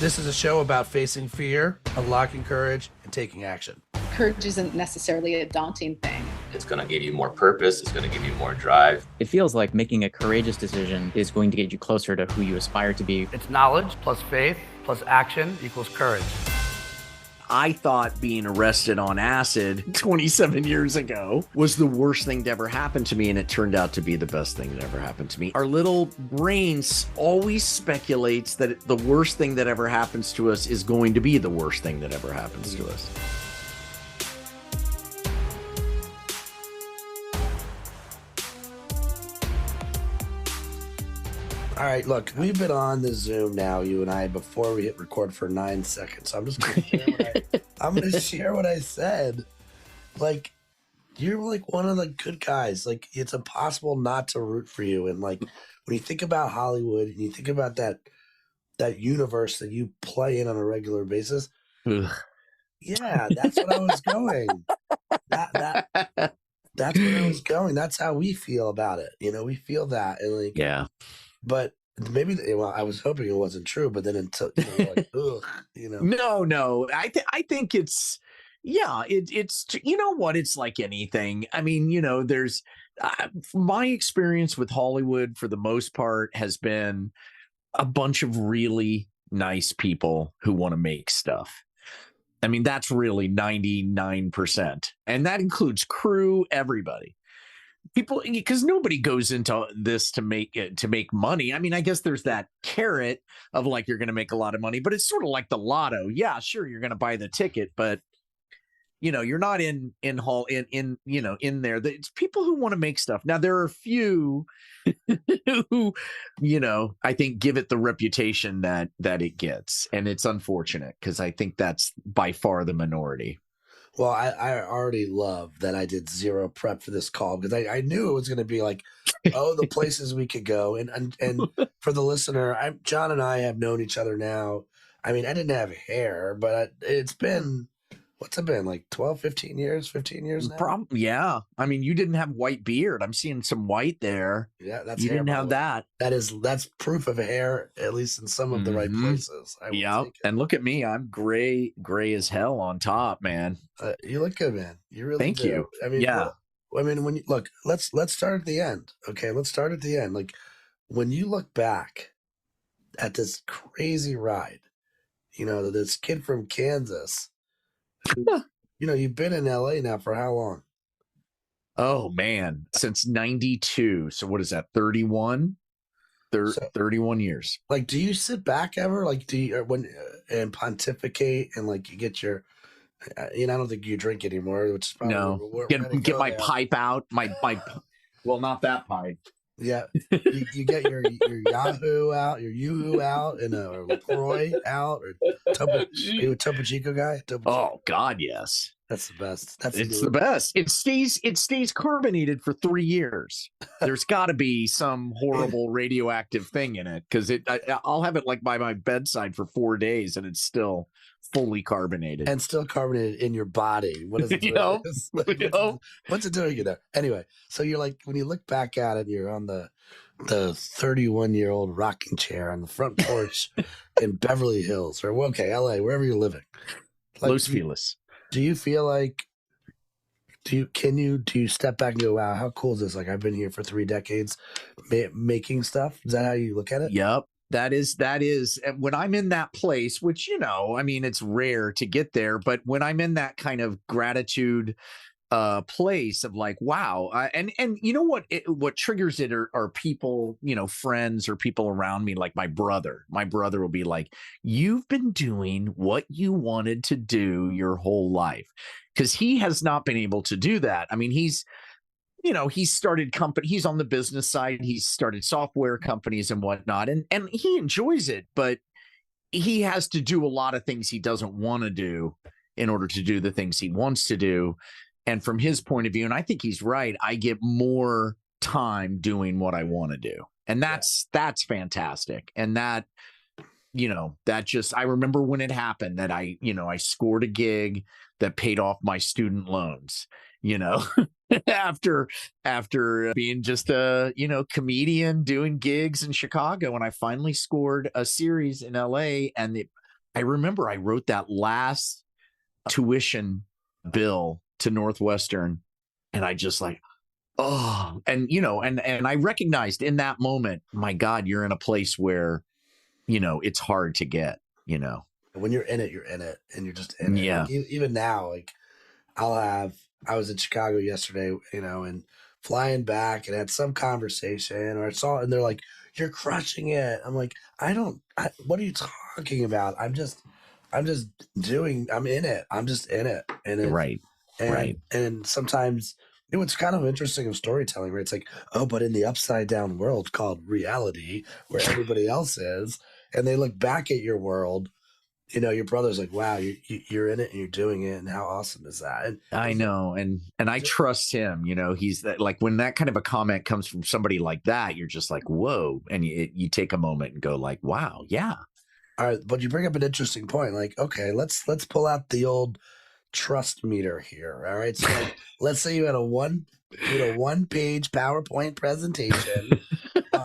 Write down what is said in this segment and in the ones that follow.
This is a show about facing fear, unlocking courage, and taking action. Courage isn't necessarily a daunting thing. It's going to give you more purpose. It's going to give you more drive. It feels like making a courageous decision is going to get you closer to who you aspire to be. It's knowledge plus faith plus action equals courage. I thought being arrested on acid 27 years ago was the worst thing to ever happen to me, and it turned out to be the best thing that ever happened to me. Our little brains always speculates that the worst thing that ever happens to us is going to be the worst thing that ever happens to us. All right, look, we've been on the Zoom now, you and I, before we hit record for 9 seconds. So I'm just going to share what I said. Like, you're like one of the good guys. Like, it's impossible not to root for you. And like, when you think about Hollywood and you think about that universe that you play in on a regular basis, yeah, that's what I was going. That's where I was going. That's how we feel about it. You know, we feel that, and like, Yeah. But maybe, well, I was hoping it wasn't true, but then until you're like, ugh, you know. No. I think it's, yeah, it's, you know what, it's like anything. I mean, you know, there's, my experience with Hollywood for the most part has been a bunch of really nice people who want to make stuff. I mean, that's really 99%. And that includes crew, everybody. People, because nobody goes into this to make money. I mean, I guess there's that carrot of like, you're going to make a lot of money, but it's sort of like the lotto. Yeah, sure, you're going to buy the ticket, but you know, you're not in there. It's people who want to make stuff. Now, there are a few who, you know, I think give it the reputation that it gets, and it's unfortunate because I think that's by far the minority. Well, I already love that I did zero prep for this call because I knew it was going to be like, oh, the places we could go. And for the listener, John and I have known each other now. I mean, I didn't have hair, but it's been, what's it been, like 12, 15 years now? Yeah. I mean, you didn't have white beard. I'm seeing some white there. Yeah, that's you hair, didn't have that. That's proof of hair, at least in some of the right places. Yeah, and look at me. I'm gray as hell on top, man. You look good, man. You really Thank do. you. I mean, yeah. I mean, when you look, let's start at the end. Okay, let's start at the end. Like, when you look back at this crazy ride, you know, this kid from Kansas, you know, you've been in LA now for how long? Oh man, since 92. So what is that? 31 years. Like, do you sit back ever? Like, do you and pontificate and like you get your, you know, I don't think you drink anymore, which is probably no. Get my pipe out. My well, not that pipe. Yeah, you get your Yahoo out, your Yoo-hoo out, and a LaCroix out, or are you a Topo Chico guy? Oh God, yes. That's the best. It's the best. It stays carbonated for 3 years. There's got to be some horrible radioactive thing in it because I'll have it like by my bedside for 4 days and it's still fully carbonated and still carbonated in your body. What is it doing? What's it doing in there? Anyway, so you're like, when you look back at it, you're on the 31-year-old rocking chair on the front porch in Beverly Hills or LA, wherever you're living. Like, Los Feliz. Do you feel like, do you step back and go, wow, how cool is this? Like, I've been here for 3 decades making stuff. Is that how you look at it? Yep. That is when I'm in that place, which, you know, I mean, it's rare to get there, but when I'm in that kind of gratitude place of like, wow. And you know what triggers it are people, you know, friends or people around me, like my brother will be like, you've been doing what you wanted to do your whole life. Cause he has not been able to do that. I mean, he's started he's on the business side. He's started software companies and whatnot. And he enjoys it, but he has to do a lot of things he doesn't want to do in order to do the things he wants to do. And from his point of view, and I think he's right, I get more time doing what I want to do. And that's fantastic. And that, you know, that just, I remember when it happened that I scored a gig that paid off my student loans, you know, after being just a, you know, comedian doing gigs in Chicago. And I finally scored a series in LA, and I remember I wrote that last tuition bill to Northwestern, and I just like, oh, and and I recognized in that moment, my God, you're in a place where, it's hard to get, When you're in it, and you're just in it. Yeah. Like, even now, like I was in Chicago yesterday, and flying back and had some conversation, or I saw, and they're like, "You're crushing it." I'm like, what are you talking about? I'm in it. I'm just in it. Right. And sometimes, it's kind of interesting of storytelling, right? It's like, oh, but in the upside down world called reality, where everybody else is, and they look back at your world, your brother's like, wow, you're in it and you're doing it, and how awesome is that? And I know, and I trust him. He's that, like, when that kind of a comment comes from somebody like that, you're just like, whoa, and you take a moment and go like, wow, yeah. All right, but you bring up an interesting point. Like, okay, let's pull out the old trust meter here. All right, so like, let's say you had a one-page PowerPoint presentation.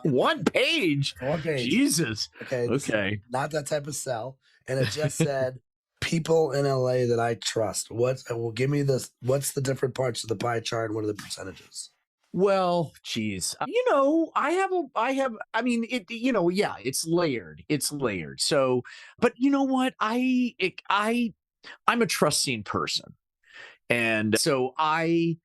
One page. Jesus. Okay. Not that type of sell. And it just said, people in LA that I trust. Give me this. What's the different parts of the pie chart, and what are the percentages? Well, geez, I mean, yeah, it's layered. It's layered. So, but you know what? I'm a trusting person. And so I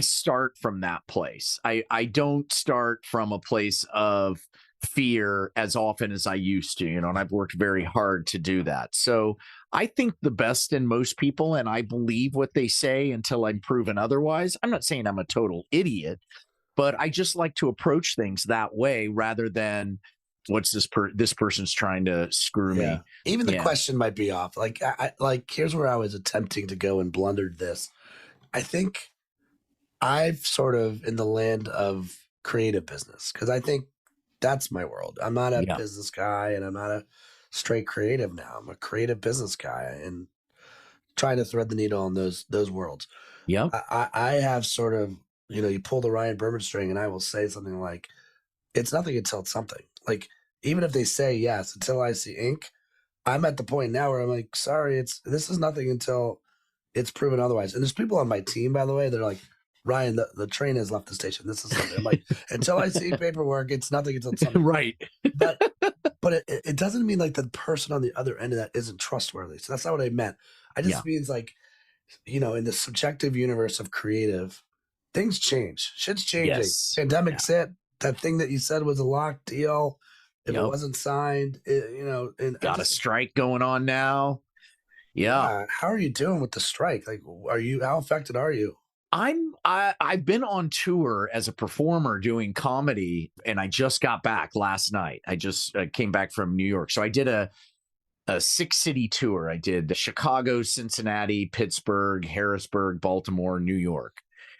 start from that place. I don't start from a place of fear as often as I used to, and I've worked very hard to do that. So I think the best in most people, and I believe what they say until I'm proven otherwise. I'm not saying I'm a total idiot, but I just like to approach things that way rather than what's this person's trying to screw me. Even the question might be off. Like, here's where I was attempting to go and blundered this. I think I've sort of in the land of creative business, because I think that's my world. I'm not a business guy, and I'm not a straight creative now. I'm a creative business guy, and trying to thread the needle on those worlds. Yeah. I have sort of, you pull the Ryan Berman string, and I will say something like, it's nothing until it's something. Like, even if they say yes, until I see ink, I'm at the point now where I'm like, sorry, this is nothing until it's proven otherwise. And there's people on my team, by the way, that are like, Ryan, the train has left the station. This is something. I'm like, until I see paperwork, it's nothing until it's something. Right. But it doesn't mean like the person on the other end of that isn't trustworthy. So that's not what I meant. I just means like, in the subjective universe of creative, things change. Shit's changing. Yes. Pandemic's hit. That thing that you said was a locked deal. If it wasn't signed, and got a strike going on now. Yeah. How are you doing with the strike? Like, how affected are you? I've been on tour as a performer doing comedy, and I just got back last night. I just came back from New York. So I did a 6-city tour. I did Chicago, Cincinnati, Pittsburgh, Harrisburg, Baltimore, New York.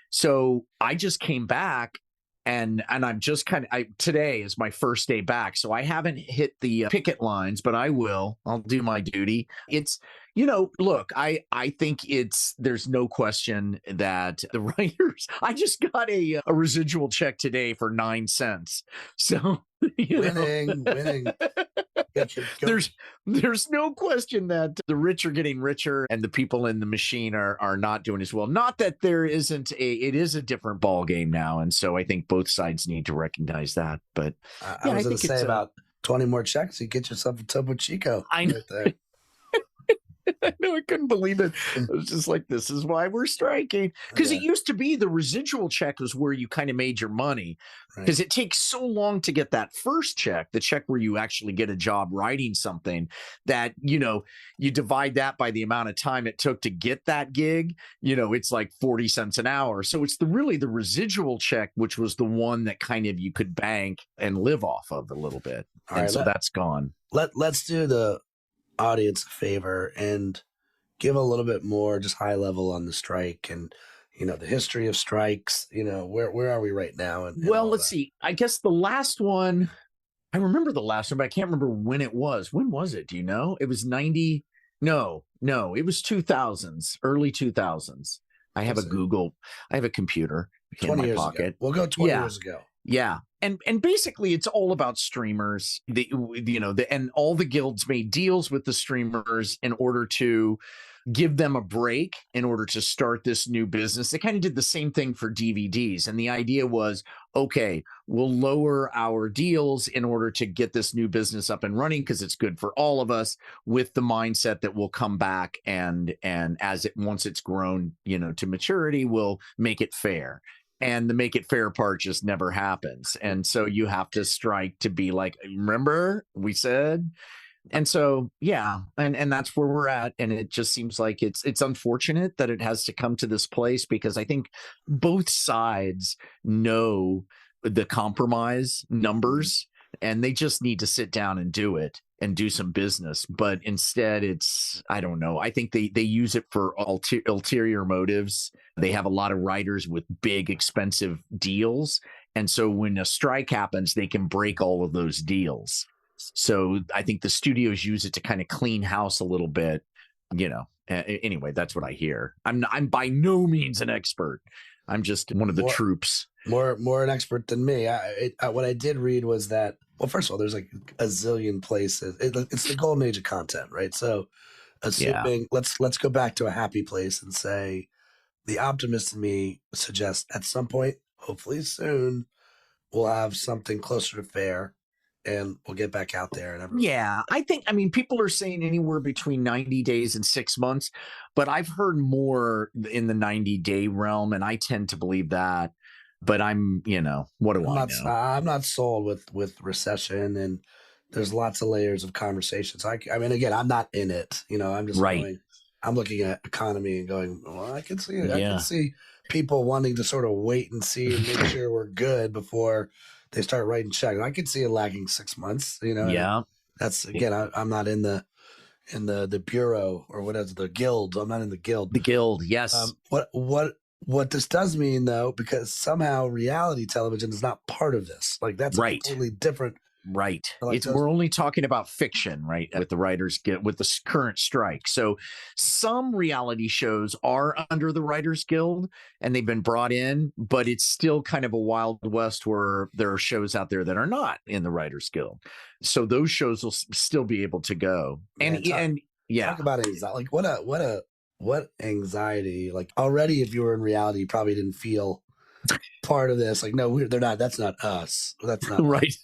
So I just came back, and I'm just today is my first day back. So I haven't hit the picket lines, but I will. I'll do my duty. It's, look, I think there's no question that the writers, I just got a residual check today for 9 cents. So winning. There's no question that the rich are getting richer and the people in the machine are not doing as well. Not that it is a different ball game now. And so I think both sides need to recognize that. But I was going to say about 20 more checks, you get yourself a Topo Chico. I know. Right there. I know, I couldn't believe it. It was just like, this is why we're striking. Because it used to be the residual check was where you kind of made your money. Because it takes so long to get that first check, the check where you actually get a job writing something, that, you divide that by the amount of time it took to get that gig, it's like 40 cents an hour. So it's really the residual check, which was the one that kind of you could bank and live off of a little bit. So that's gone. Let's do the audience a favor and give a little bit more just high level on the strike and the history of strikes. Where are we right now? And let's see. I guess the last one, I remember the last one, but I can't remember when it was. When was it? Do you know? It was 90. No, it was 2000s, early 2000s. I have a computer in my pocket. Ago. We'll go 20 years ago. Yeah. And basically it's all about streamers. And all the guilds made deals with the streamers in order to give them a break in order to start this new business. They kind of did the same thing for DVDs. And the idea was, okay, we'll lower our deals in order to get this new business up and running because it's good for all of us, with the mindset that we'll come back and once it's grown, to maturity, we'll make it fair. And the make it fair part just never happens. And so you have to strike to be like, remember we said. And so, yeah, and that's where we're at. And it just seems like it's unfortunate that it has to come to this place, because I think both sides know the compromise numbers, and they just need to sit down and do it and do some business. But instead, I don't know. I think they use it for ulterior motives. They have a lot of writers with big, expensive deals. And so when a strike happens, they can break all of those deals. So I think the studios use it to kind of clean house a little bit, Anyway, that's what I hear. I'm by no means an expert. I'm just one of the troops. More an expert than me. What I did read was that, well, first of all, there's like a zillion places. It's the golden age of content, right? So assuming, let's go back to a happy place and say, the optimist in me suggests at some point, hopefully soon, we'll have something closer to fair. And we'll get back out there. And yeah, I mean, people are saying anywhere between 90 days and 6 months, but I've heard more in the 90-day realm, and I tend to believe that. But what do I know? I'm not sold with recession, and there's lots of layers of conversations. I mean, again, I'm not in it. I'm just going. I'm looking at economy and going, well, I can see it. Yeah. I can see people wanting to sort of wait and see and make sure we're good before they start writing checks. I could see it lagging 6 months, Yeah. That's, again, I'm not in the bureau or whatever, the guild. I'm not in the guild. The guild, yes. What this does mean, though, because somehow reality television is not part of this. Like, that's right. A completely different. Right. We're only talking about fiction, right? With the writers with the current strike. So some reality shows are under the Writers Guild and they've been brought in, but it's still kind of a wild west where there are shows out there that are not in the Writers Guild. So those shows will still be able to go. Talk about anxiety. Like what anxiety, like already if you were in reality, you probably didn't feel part of this. Like, no, they're not. That's not us. That's not right.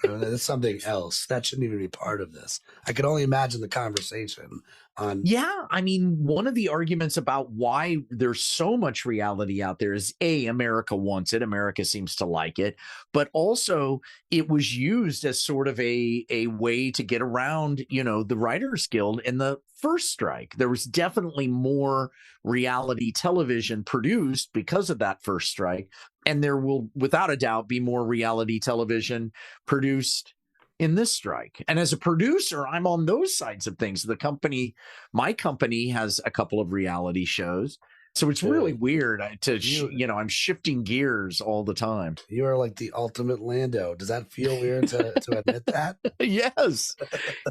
It's something else that shouldn't even be part of this. I could only imagine the conversation on. Yeah, I mean, one of the arguments about why there's so much reality out there is America wants it. America seems to like it, but also it was used as sort of a way to get around, the Writers Guild in the first strike. There was definitely more reality television produced because of that first strike. And there will, without a doubt, be more reality television produced in this strike. And as a producer, I'm on those sides of things. My company has a couple of reality shows. So it's really weird I'm shifting gears all the time. You are like the ultimate Lando. Does that feel weird to admit that? Yes.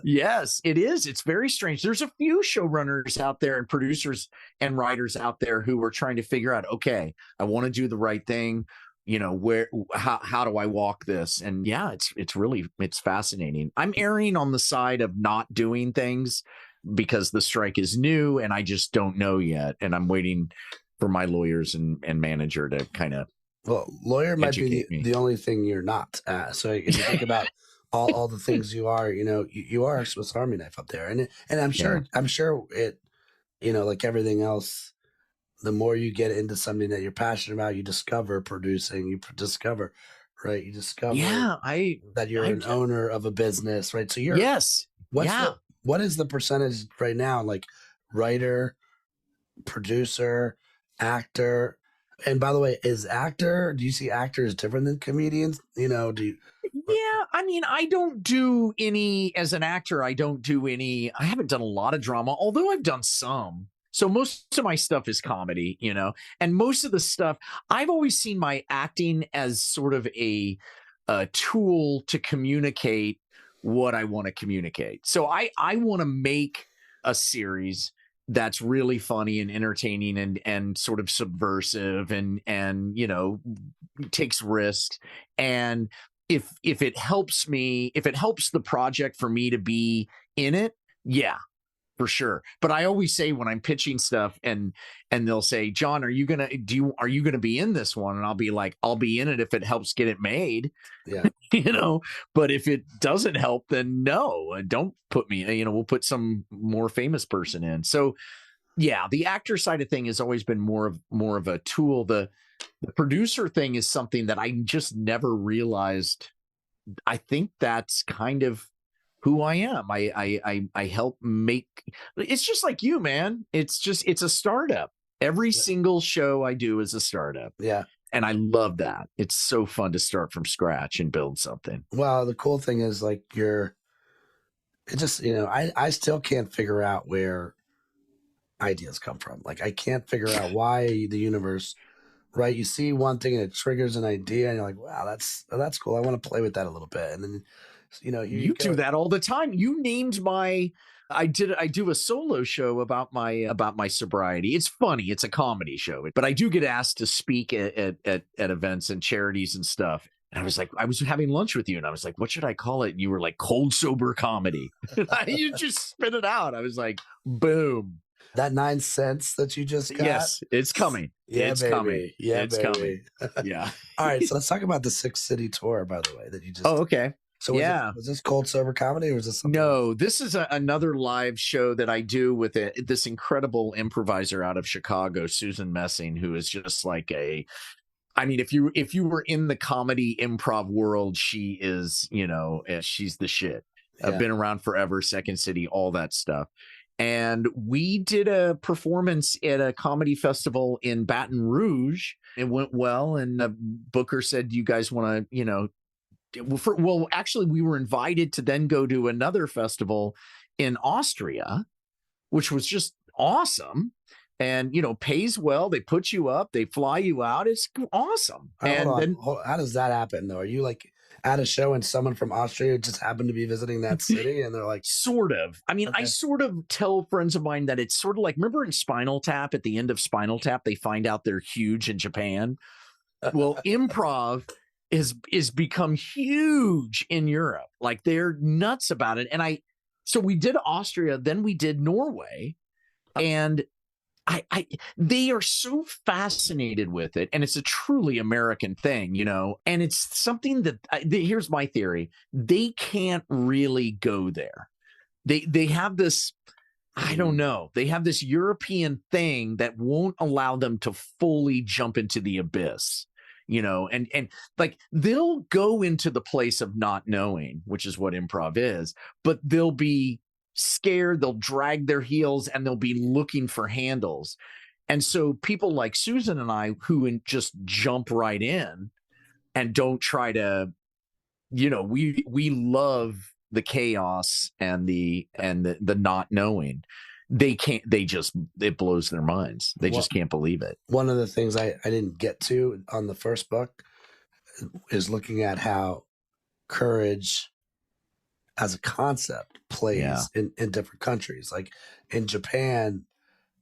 Yes, it is. It's very strange. There's a few showrunners out there and producers and writers out there who are trying to figure out, okay, I want to do the right thing. How do I walk this? And yeah, it's fascinating. I'm erring on the side of not doing things because the strike is new and I just don't know yet. And I'm waiting for my lawyers and manager to kind of. Well, lawyer might be the only thing you're not. So if you think about all the things you are, you are a Swiss Army knife up there. And I'm sure it, like everything else, the more you get into something that you're passionate about, you discover producing, you discover that you're an owner of a business, right? So what is the percentage right now? Like writer, producer, actor. And by the way, do you see actors different than comedians? Yeah, I mean, I don't do any, as an actor, I haven't done a lot of drama, although I've done some. So most of my stuff is comedy, and most of the stuff, I've always seen my acting as sort of a tool to communicate what I want to communicate. So I want to make a series that's really funny and entertaining and sort of subversive and you know, takes risks. And if it helps me, if it helps the project for me to be in it, yeah, for sure. But I always say when I'm pitching stuff and they'll say, John, are you gonna be in this one? And I'll be like, I'll be in it if it helps get it made. Yeah. You know, but if it doesn't help, then no, don't put me, you know, we'll put some more famous person in. So yeah, the actor side of thing has always been more of a tool. The producer thing is something that I just never realized. I think that's kind of who I am. I help make, it's just like you, man. It's a startup. Every single show I do is a startup. Yeah. And I love that. It's so fun to start from scratch and build something. Well, the cool thing is like it just, you know, I still can't figure out where ideas come from. Like I can't figure out why the universe, right? You see one thing and it triggers an idea and you're like, wow, that's cool. I want to play with that a little bit. And then, you know, you do that all the time. You named I do a solo show about my sobriety. It's funny. It's a comedy show, but I do get asked to speak at events and charities and stuff. And I was like, I was having lunch with you and I was like, what should I call it? And you were like, cold sober comedy. You just spit it out. I was like, boom. That 9 cents that you just got. Yes, it's coming. Yeah, it's baby. coming. Yeah, it's baby. coming. Yeah. All right. So let's talk about the 6-city tour, by the way, that you just. Oh, okay. So was this cold sober comedy or was this something? No, this is another live show that I do with this incredible improviser out of Chicago, Susan Messing, who is just like I mean, if you were in the comedy improv world, she is, you know, she's the shit. Yeah. I've been around forever, Second City, all that stuff. And we did a performance at a comedy festival in Baton Rouge. It went well. And the booker said, do you guys want to, you know, well, actually, we were invited to then go to another festival in Austria, which was just awesome. And, you know, pays well. They put you up. They fly you out. It's awesome. Then how does that happen, though? Are you like at a show and someone from Austria just happened to be visiting that city and they're like... Sort of. I mean, okay. I sort of tell friends of mine that it's sort of like, remember in Spinal Tap, at the end of Spinal Tap, they find out they're huge in Japan? Well, improv is become huge in Europe. Like they're nuts about it. And so we did Austria, then we did Norway, and they are so fascinated with it. And it's a truly American thing, you know, and it's something that here's my theory. They can't really go there. They have this, I don't know. They have this European thing that won't allow them to fully jump into the abyss. You know, and like they'll go into the place of not knowing, which is what improv is, but they'll be scared, they'll drag their heels, and they'll be looking for handles. And so people like Susan and I, who just jump right in and don't try to, you know, we love the chaos and the not knowing. They can't, it blows their minds. They just can't believe it. One of the things I didn't get to on the first book is looking at how courage as a concept plays in different countries. Like in Japan,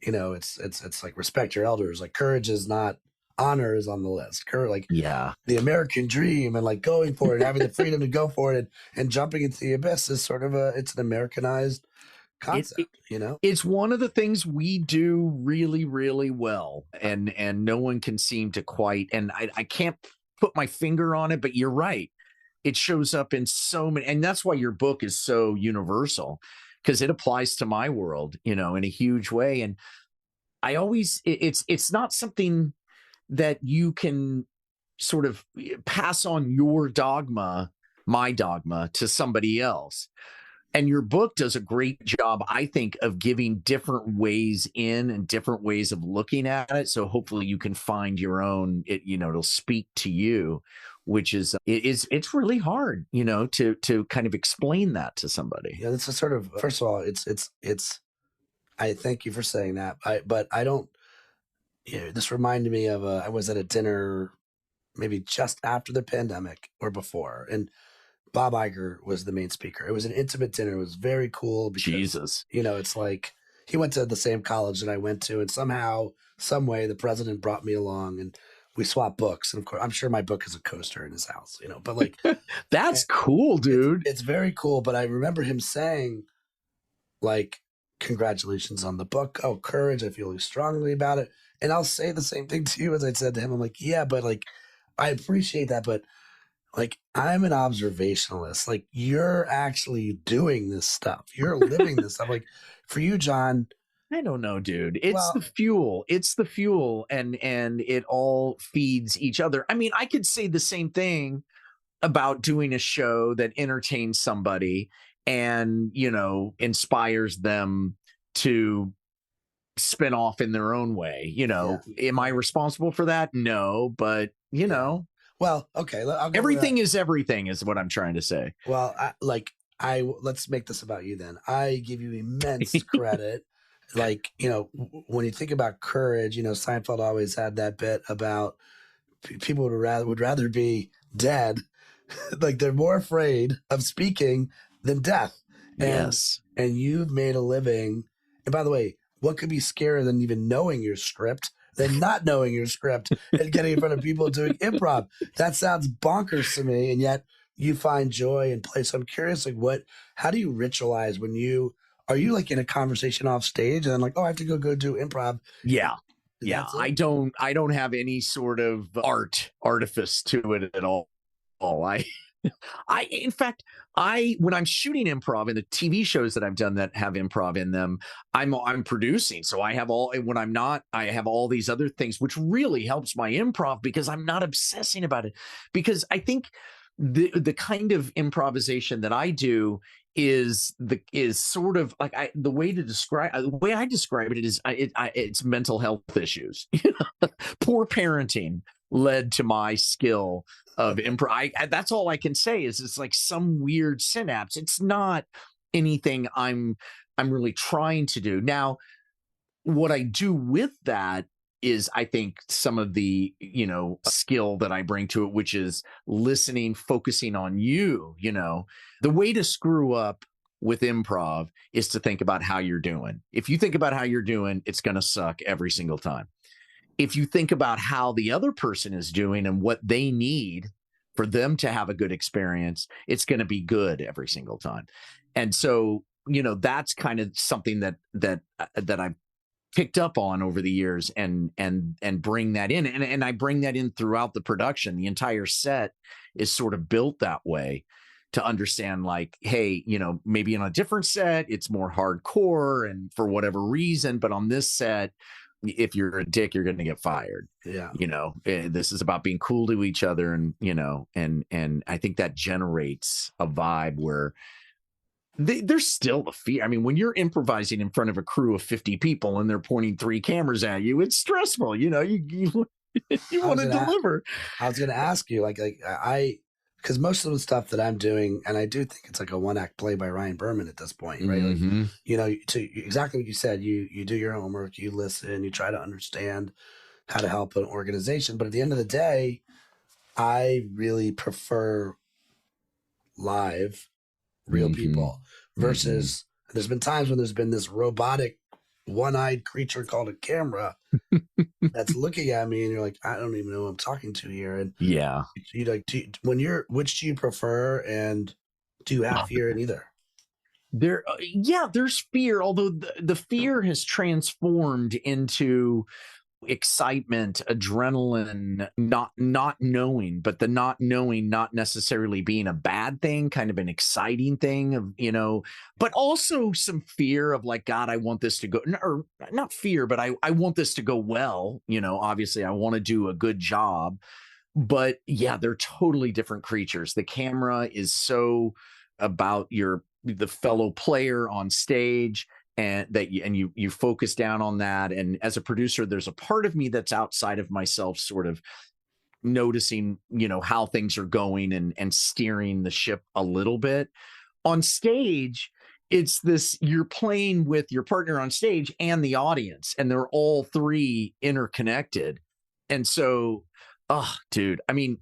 you know, it's like respect your elders. Like courage is not, honor is on the list. Like the American dream and like going for it and having the freedom to go for it and jumping into the abyss is sort of it's an Americanized concept, you know. It's one of the things we do really, really well, and no one can seem to quite. And I can't put my finger on it, but you're right. It shows up in so many, and that's why your book is so universal, because it applies to my world, you know, in a huge way. And I always, it's not something that you can sort of pass on your dogma, my dogma, to somebody else. And your book does a great job, I think, of giving different ways in and different ways of looking at it. So hopefully you can find your own, you know, it'll speak to you, which is, it's really hard, you know, to kind of explain that to somebody. Yeah, it's a sort of, first of all, it's, I thank you for saying that. But I don't, you know, this reminded me of, I was at a dinner maybe just after the pandemic or before, and Bob Iger was the main speaker. It was an intimate dinner. It was very cool because, Jesus, you know, it's like he went to the same college that I went to, and somehow, some way, the president brought me along, and we swapped books. And of course, I'm sure my book is a coaster in his house, you know. But like, That's cool, dude. it's very cool. But I remember him saying, like, congratulations on the book. Oh, courage. I feel strongly about it. And I'll say the same thing to you as I said to him. I'm like, yeah, but like, I appreciate that. But like, I'm an observationalist. Like, you're actually doing this stuff. You're living this stuff. Like, for you, John. I don't know, dude. It's Well, the fuel. It's the fuel, and it all feeds each other. I mean, I could say the same thing about doing a show that entertains somebody and, you know, inspires them to spin off in their own way. You know, am I responsible for that? No, but you know, well, okay. I'll go everything is everything is what I'm trying to say. Well, let's make this about you then. I give you immense credit. Like, you know, when you think about courage, you know, Seinfeld always had that bit about people would rather be dead. Like, they're more afraid of speaking than death. Yes. And you've made a living. And by the way, what could be scarier than even knowing your script than not knowing your script and getting in front of people doing improv? That sounds bonkers to me. And yet you find joy and play. So I'm curious, like, how do you ritualize are you like in a conversation off stage and then like, oh, I have to go do improv? Yeah. Yeah. I don't have any sort of artifice to it at all. In fact, when I'm shooting improv in the TV shows that I've done that have improv in them, I'm producing. So I have when I'm not, I have all these other things, which really helps my improv because I'm not obsessing about it. Because I think the kind of improvisation that I do is sort of like the way I describe it is it's mental health issues. Poor parenting led to my skill of improv. That's all I can say is it's like some weird synapse. It's not anything I'm really trying to do. Now, what I do with that is I think some of the, you know, skill that I bring to it, which is listening, focusing on you. You know, the way to screw up with improv is to think about how you're doing. If you think about how you're doing, it's going to suck every single time. If you think about how the other person is doing and what they need for them to have a good experience, it's going to be good every single time. And so, you know, that's kind of something that I've picked up on over the years and bring that in. And I bring that in throughout the production. The entire set is sort of built that way to understand, like, hey, you know, maybe on a different set, it's more hardcore and for whatever reason, but on this set, if you're a dick, you're going to get fired. Yeah. You know, this is about being cool to each other. And, you know, and I think that generates a vibe where there's still the fear. I mean, when you're improvising in front of a crew of 50 people and they're pointing 3 cameras at you, it's stressful. You know, you want to deliver. I was going to ask you, because most of the stuff that I'm doing, and I do think it's like a one-act play by Ryan Berman at this point, right? Mm-hmm. Like, you know, to exactly what you said, you do your homework, you listen, you try to understand how to help an organization. But at the end of the day, I really prefer live, real people versus there's been times when there's been this robotic, one-eyed creature called a camera that's looking at me and you're like, I don't even know who I'm talking to here. And yeah, you like, which do you prefer, and do you have fear in either? There's fear, although the fear has transformed into excitement, adrenaline, not knowing, but the not knowing not necessarily being a bad thing, kind of an exciting thing of, you know, but also some fear of like, God, I want this to go, or not fear, but I want this to go well. You know, obviously I want to do a good job, but yeah, they're totally different creatures. The camera is so about the fellow player on stage, and you focus down on that. And as a producer, there's a part of me that's outside of myself, sort of noticing, you know, how things are going and steering the ship a little bit. On stage, it's this, you're playing with your partner on stage and the audience, and they're all 3 interconnected. And so, oh, dude, I mean,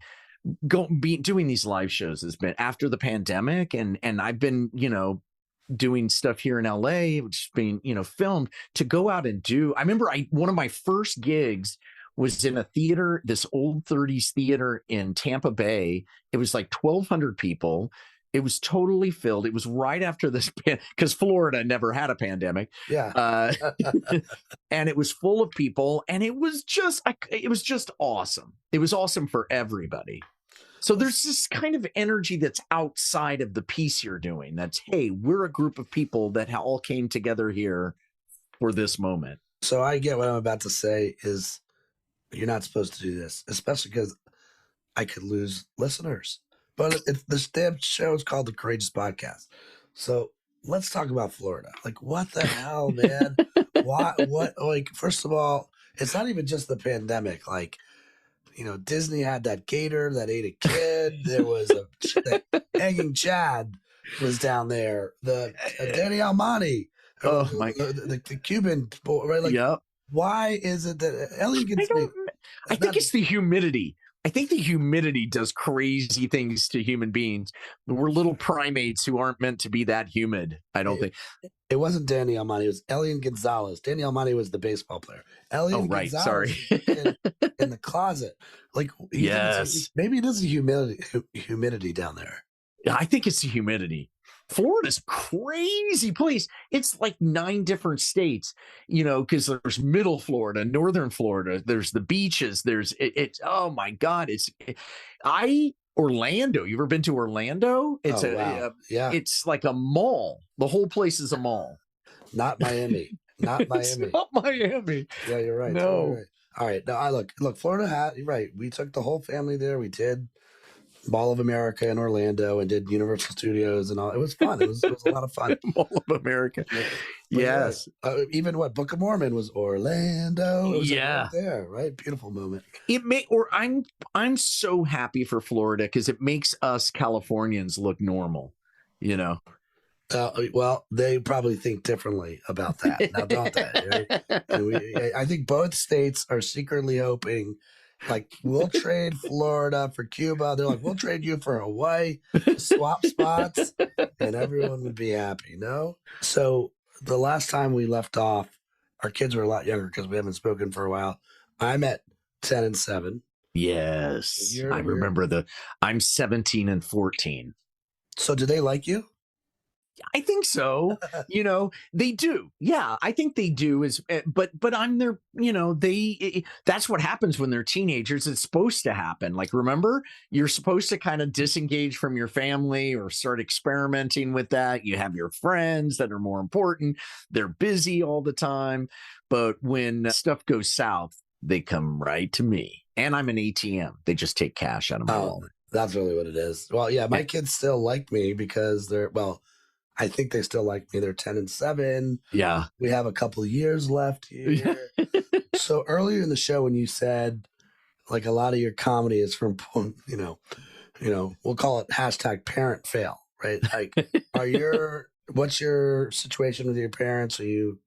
doing these live shows has been after the pandemic, and I've been, you know, doing stuff here in LA, which is being, filmed, to go out and do. I remember one of my first gigs was in a theater, this old 30s theater in Tampa Bay. It was like 1,200 people. It was totally filled. It was right after this, because Florida never had a pandemic. Yeah. And it was full of people, and it was just awesome. It was awesome for everybody. So there's this kind of energy that's outside of the piece you're doing. That's, hey, we're a group of people that all came together here for this moment. So I get what I'm about to say is you're not supposed to do this, especially because I could lose listeners. But this damn show is called The Courageous Podcast. So let's talk about Florida. Like, what the hell, man? Why? What? Like, first of all, it's not even just the pandemic. Like, Disney had that gator that ate a kid. There was that hanging Chad was down there. The Danny Almani, the Cuban boy, right? Like, yep. Why is it that Ellie gets me? I think it's the humidity. I think the humidity does crazy things to human beings. We're little primates who aren't meant to be that humid, I don't think. It wasn't Danny Almani. It was Elian Gonzalez. Danny Almani was the baseball player. Elian Gonzalez sorry. in the closet. Like, yes. Maybe it is the humidity down there. I think it's the humidity. Florida's a crazy place. It's like 9 different states, because there's middle Florida, northern Florida, there's the beaches, it's oh my God. Orlando. You ever been to Orlando? It's yeah. It's like a mall. The whole place is a mall. Not Miami. Not Miami. It's not Miami. Yeah, you're right. No. Totally right. All right. Now look, Florida you're right. We took the whole family there. We did Mall of America in Orlando and did Universal Studios and all. It was fun. It was a lot of fun. Mall of America. Yes. Even Book of Mormon was Orlando. It was right there, right? Beautiful moment. I'm so happy for Florida because it makes us Californians look normal, Well, they probably think differently about that now, don't they? Right? I think both states are secretly hoping, like, we'll trade Florida for Cuba. They're like, we'll trade you for Hawaii, swap spots, and everyone would be happy. No? So the last time we left off, our kids were a lot younger because we haven't spoken for a while. I'm at 10 and 7. Yes. I remember I'm 17 and 14. So do they like you? I think so. They do. Yeah, I think they do. But I'm their, that's what happens when they're teenagers. It's supposed to happen. Like, remember, you're supposed to kind of disengage from your family or start experimenting with that. You have your friends that are more important. They're busy all the time. But when stuff goes south, they come right to me. And I'm an ATM. They just take cash out of my wallet. That's really what it is. Well, yeah, my kids still like me because I think they still like me. They're 10 and 7. Yeah. We have a couple of years left here. So earlier in the show, when you said, like, a lot of your comedy is from, we'll call it #parent fail, right? Like, what's your situation with your parents? Are you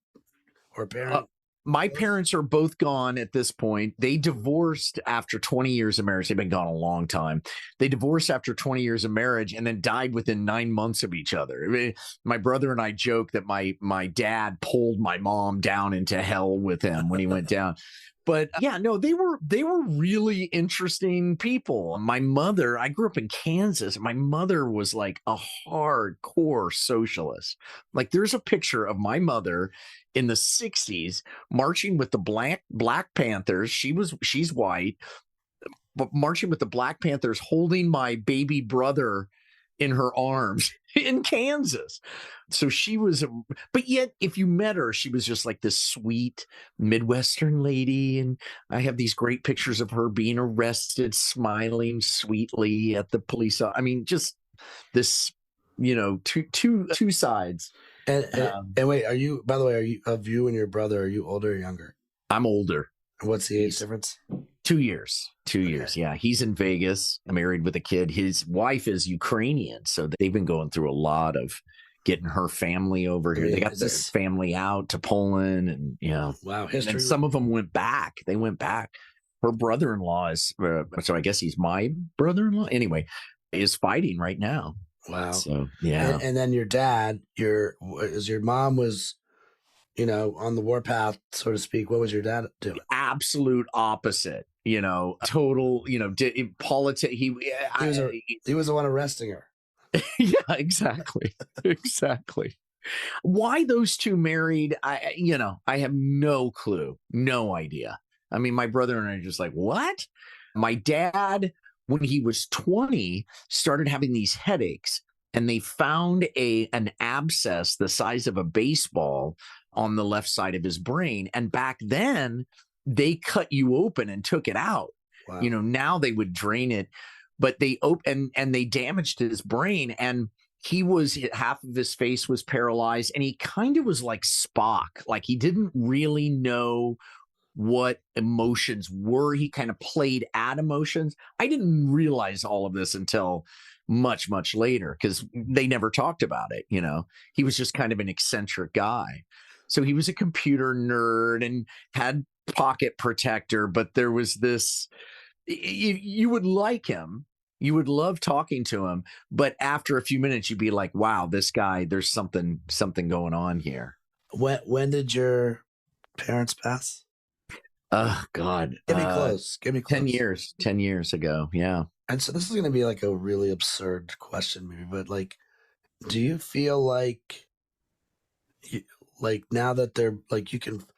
or a parent? My parents are both gone at this point. They divorced after 20 years of marriage. They've been gone a long time. They divorced after 20 years of marriage and then died within 9 months of each other. I mean, my brother and I joke that my dad pulled my mom down into hell with him when he went down. But yeah, no, they were really interesting people. My mother, I grew up in Kansas. My mother was like a hardcore socialist. Like, there's a picture of my mother in the 60s marching with the Black Panthers. She's white, but marching with the Black Panthers, holding my baby brother in her arms in Kansas. So she was, but yet if you met her, she was just like this sweet Midwestern lady. And I have these great pictures of her being arrested, smiling sweetly at the police. I mean, just this, two sides. And wait, by the way, are you of you and your brother, are you older or younger? I'm older. And what's the age difference? 2 years. 2 years. Yeah. He's in Vegas, married with a kid. His wife is Ukrainian. So they've been going through a lot of getting her family over here. They got this family out to Poland and, wow. History. And some of them went back. They went back. Her brother-in-law is, so I guess he's my brother-in-law. Anyway, is fighting right now. Wow. So yeah. And then your dad, your mom was, on the warpath, so to speak. What was your dad doing? Absolute opposite, total, politics. He was the one arresting her. Yeah, exactly. Exactly. Why those two married, I have no clue, no idea. I mean, my brother and I are just like, what? My dad, when he was 20, started having these headaches, and they found an abscess the size of a baseball on the left side of his brain. And back then, they cut you open and took it out. Wow. Now they would drain it, but they and they damaged his brain, and half of his face was paralyzed, and he kind of was like Spock. Like, he didn't really know what emotions were. He kind of played at emotions. I didn't realize all of this until much, much later, because they never talked about it. He was just kind of an eccentric guy. So he was a computer nerd and had pocket protector, but there was this, you would like him. You would love talking to him, but after a few minutes, you'd be like, "Wow, this guy. There's something going on here." When did your parents pass? Oh God, Give me close. 10 years ago. Yeah. And so this is going to be like a really absurd question, maybe, but like, do you feel like, now that they're like,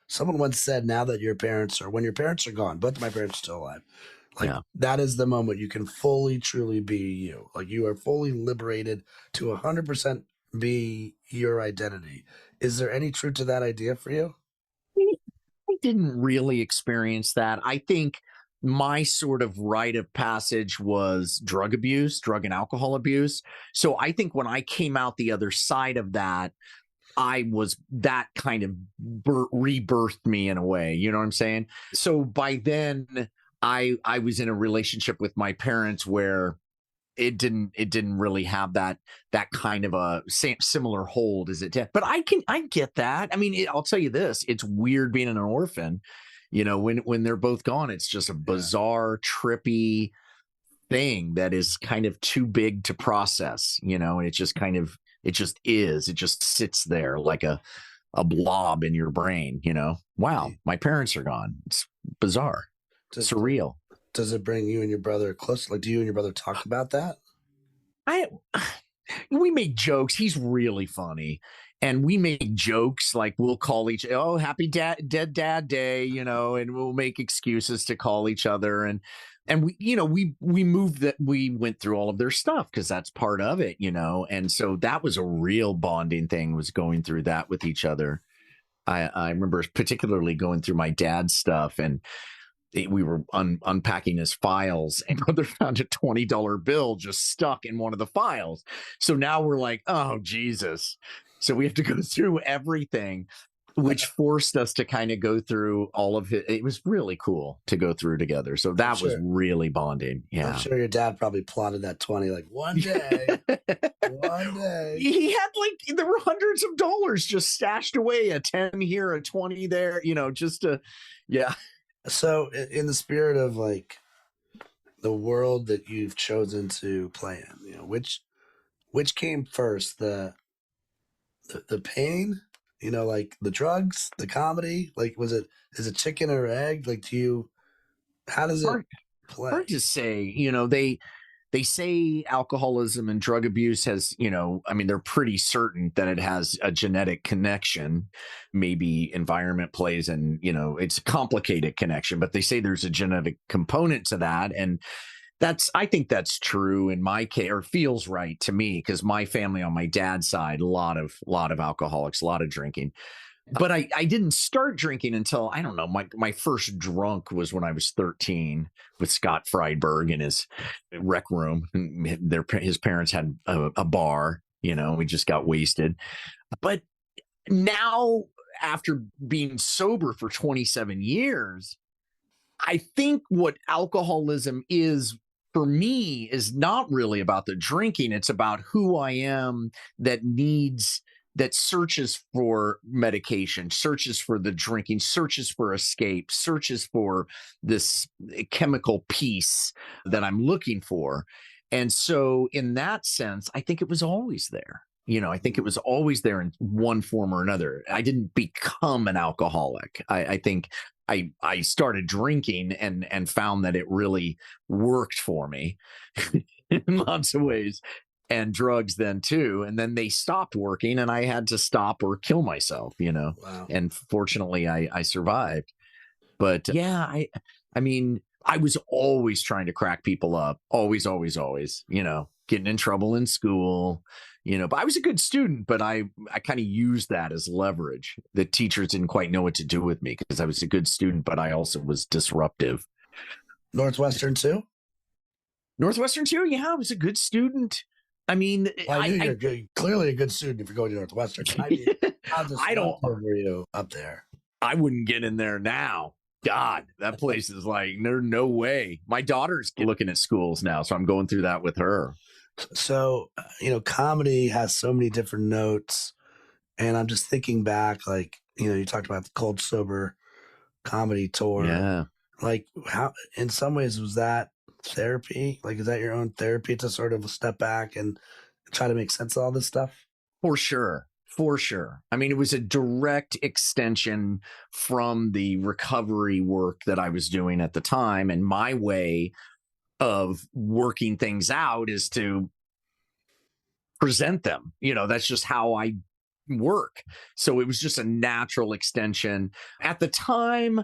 someone once said, now that when your parents are gone, both of my parents are still alive. Like, that is the moment you can fully, truly be you. Like, you are fully liberated to 100% be your identity. Is there any truth to that idea for you? I didn't really experience that. I think my sort of rite of passage was drug and alcohol abuse. So I think when I came out the other side of that, that kind of rebirthed me in a way. You know what I'm saying? So by then, I was in a relationship with my parents where it didn't really have that kind of a similar hold as it did. But I get that. I mean, I'll tell you this: it's weird being an orphan. When they're both gone, it's just a bizarre, trippy thing that is kind of too big to process. And it just sits there like a blob in your brain. Wow, my parents are gone. It's bizarre. Surreal. Does it bring you and your brother close? Like, do you and your brother talk about that? We make jokes. He's really funny. And we make jokes, like we'll call happy dead dad day, and we'll make excuses to call each other. And we moved that. We went through all of their stuff because that's part of it, and so that was a real bonding thing, was going through that with each other. I remember particularly going through my dad's stuff, and we were unpacking his files, and Mother found a $20 bill just stuck in one of the files. So now we're like, oh, Jesus. So we have to go through everything, which forced us to kind of go through all of it. It was really cool to go through together. So that was really bonding. Yeah. I'm sure your dad probably plotted that 20, like, one day. He had there were hundreds of dollars just stashed away, a 10 here, a 20 there, yeah. So in the spirit of like the world that you've chosen to play in, which came first, the pain, like the drugs, the comedy, like is it chicken or egg? Like, how does it play? Hard to say. They say alcoholism and drug abuse has, they're pretty certain that it has a genetic connection. Maybe environment plays, and, it's a complicated connection, but they say there's a genetic component to that. And I think that's true in my case, or feels right to me, because my family on my dad's side, a lot of alcoholics, a lot of drinking. But I didn't start drinking until, I don't know, my first drunk was when I was 13 with Scott Friedberg in his rec room. His parents had a bar, we just got wasted. But now, after being sober for 27 years, I think what alcoholism is for me is not really about the drinking. It's about who I am that searches for medication, searches for the drinking, searches for escape, searches for this chemical peace that I'm looking for. And so in that sense, I think it was always there. I think it was always there in one form or another. I didn't become an alcoholic. I think I started drinking and found that it really worked for me in lots of ways, and drugs then too. And then they stopped working and I had to stop or kill myself, Wow. and fortunately I survived. But yeah, I mean, I was always trying to crack people up. Always, always, always, getting in trouble in school, but I was a good student, but I kind of used that as leverage. The teachers didn't quite know what to do with me because I was a good student, but I also was disruptive. Northwestern too? Northwestern too? Yeah, I was a good student. I mean, well, I knew you're clearly a good student if you're going to Northwestern. I mean, how disruptive were you up there? I wouldn't get in there now. God, that place is like, there's no way. My daughter's looking at schools now, so I'm going through that with her. So, comedy has so many different notes. And I'm just thinking back, like, you talked about the Cold Sober comedy tour. Yeah. Like, how, in some ways, was that therapy? Like, is that your own therapy to sort of step back and try to make sense of all this stuff? For sure. For sure. I mean, it was a direct extension from the recovery work that I was doing at the time. And my way of working things out is to present them. That's just how I work. So it was just a natural extension. At the time,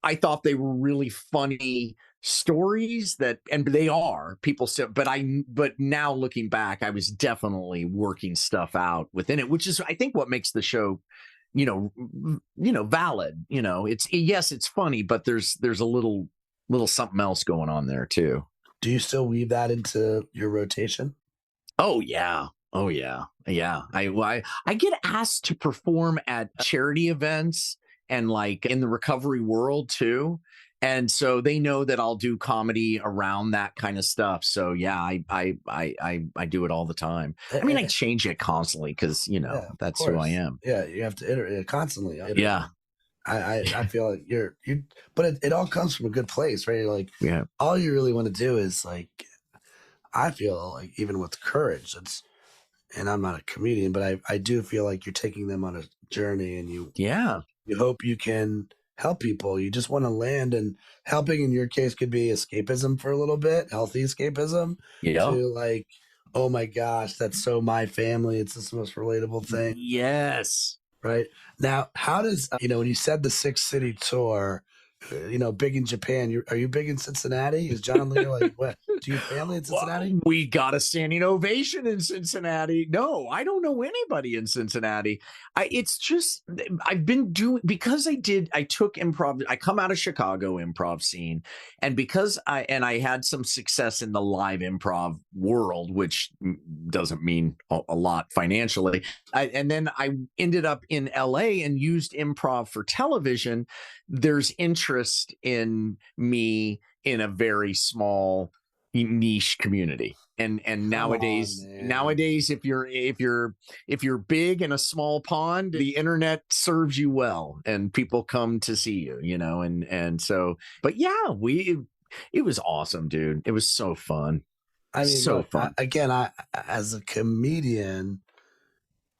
I thought they were really funny stories and they are, people say, but now looking back, I was definitely working stuff out within it, which is, I think, what makes the show, valid. It's funny, but there's a little something else going on there too. Do you still weave that into your rotation? Oh yeah. Oh yeah. Yeah. I get asked to perform at charity events and like in the recovery world too. And so they know that I'll do comedy around that kind of stuff. So yeah, I do it all the time. I mean, I change it constantly because that's who I am. Yeah, you have to iterate constantly. Yeah, I feel like you, but it all comes from a good place, right? You're like, yeah, all you really want to do is like, I feel like even with courage, and I'm not a comedian, but I do feel like you're taking them on a journey, and you hope you can help people. You just want to land, and helping in your case could be escapism for a little bit, healthy escapism. To like, oh my gosh, that's so my family. It's the most relatable thing. Yes. Right. Now, how does, when you said the 6-city tour, big in Japan, are you big in Cincinnati? Is John Lehr like, what? Do you have family in Cincinnati? Well, we got a standing ovation in Cincinnati. No, I don't know anybody in Cincinnati. It's just, I've been doing, because I took improv. I come out of Chicago improv scene. And because I had some success in the live improv world, which doesn't mean a lot financially. And then I ended up in LA and used improv for television. There's interest in me in a very small niche community. And nowadays if you're big in a small pond, the internet serves you well and people come to see you, and so, but yeah, it was awesome, dude. It was so fun. I mean, so fun. I as a comedian,